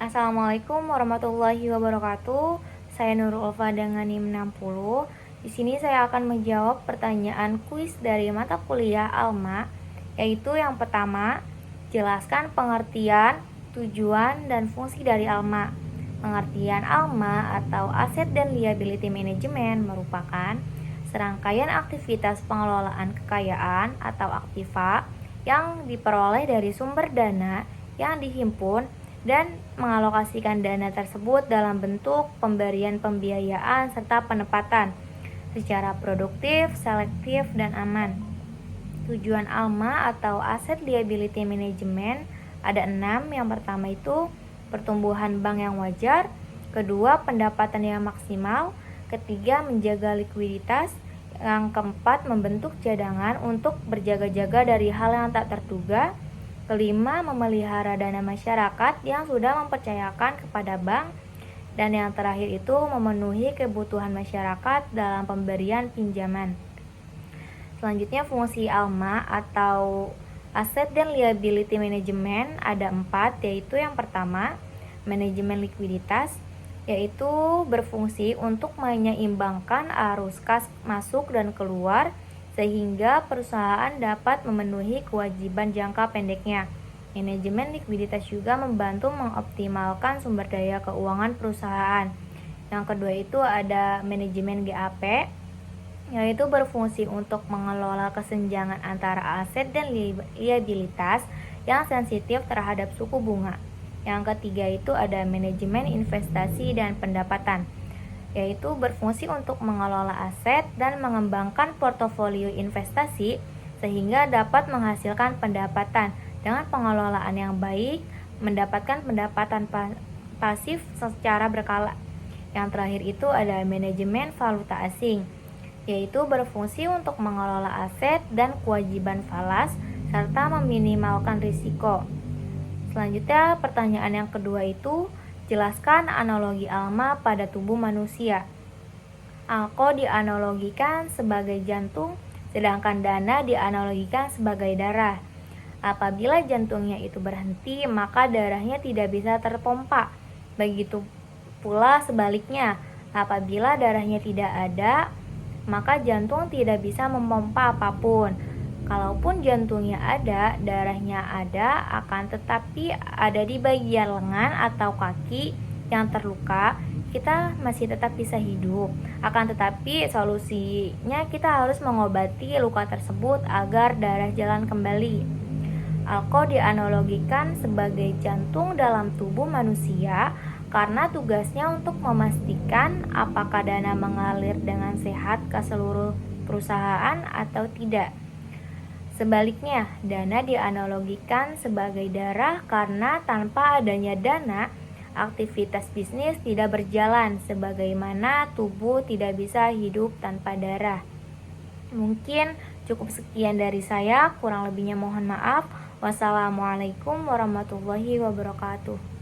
Assalamualaikum warahmatullahi wabarakatuh. Saya Nurul Ulfa dengan NIM 60. Di sini saya akan menjawab pertanyaan kuis dari mata kuliah Alma, yaitu yang pertama, jelaskan pengertian, tujuan, dan fungsi dari Alma. Pengertian Alma atau Asset dan Liability Management merupakan serangkaian aktivitas pengelolaan kekayaan atau aktiva yang diperoleh dari sumber dana yang dihimpun dan mengalokasikan dana tersebut dalam bentuk pemberian pembiayaan serta penempatan secara produktif, selektif, dan aman. Tujuan ALMA atau Asset Liability Management ada 6. Yang pertama itu pertumbuhan bank yang wajar, kedua pendapatan yang maksimal, ketiga menjaga likuiditas, yang keempat membentuk cadangan untuk berjaga-jaga dari hal yang tak terduga, kelima memelihara dana masyarakat yang sudah mempercayakan kepada bank, dan yang terakhir itu memenuhi kebutuhan masyarakat dalam pemberian pinjaman. Selanjutnya fungsi ALMA atau Asset dan Liability Management ada 4, yaitu yang pertama manajemen likuiditas, yaitu berfungsi untuk menyeimbangkan arus kas masuk dan keluar sehingga perusahaan dapat memenuhi kewajiban jangka pendeknya. Manajemen likuiditas juga membantu mengoptimalkan sumber daya keuangan perusahaan. Yang kedua itu ada manajemen GAP, yaitu berfungsi untuk mengelola kesenjangan antara aset dan liabilitas yang sensitif terhadap suku bunga. Yang ketiga itu ada manajemen investasi dan pendapatan, yaitu berfungsi untuk mengelola aset dan mengembangkan portofolio investasi sehingga dapat menghasilkan pendapatan dengan pengelolaan yang baik, mendapatkan pendapatan pasif secara berkala. Yang terakhir itu ada manajemen valuta asing, yaitu berfungsi untuk mengelola aset dan kewajiban falas serta meminimalkan risiko. Selanjutnya pertanyaan yang kedua itu, jelaskan analogi ALMA pada tubuh manusia. Alko dianalogikan sebagai jantung, sedangkan dana dianalogikan sebagai darah. Apabila jantungnya itu berhenti, maka darahnya tidak bisa terpompa. Begitu pula sebaliknya, apabila darahnya tidak ada, maka jantung tidak bisa memompa apapun. Kalaupun jantungnya ada, darahnya ada, akan tetapi ada di bagian lengan atau kaki yang terluka, kita masih tetap bisa hidup. Akan tetapi solusinya kita harus mengobati luka tersebut agar darah jalan kembali. Alko dianalogikan sebagai jantung dalam tubuh manusia karena tugasnya untuk memastikan apakah dana mengalir dengan sehat ke seluruh perusahaan atau tidak. Sebaliknya, dana dianalogikan sebagai darah karena tanpa adanya dana, aktivitas bisnis tidak berjalan sebagaimana tubuh tidak bisa hidup tanpa darah. Mungkin cukup sekian dari saya, kurang lebihnya mohon maaf. Wassalamualaikum warahmatullahi wabarakatuh.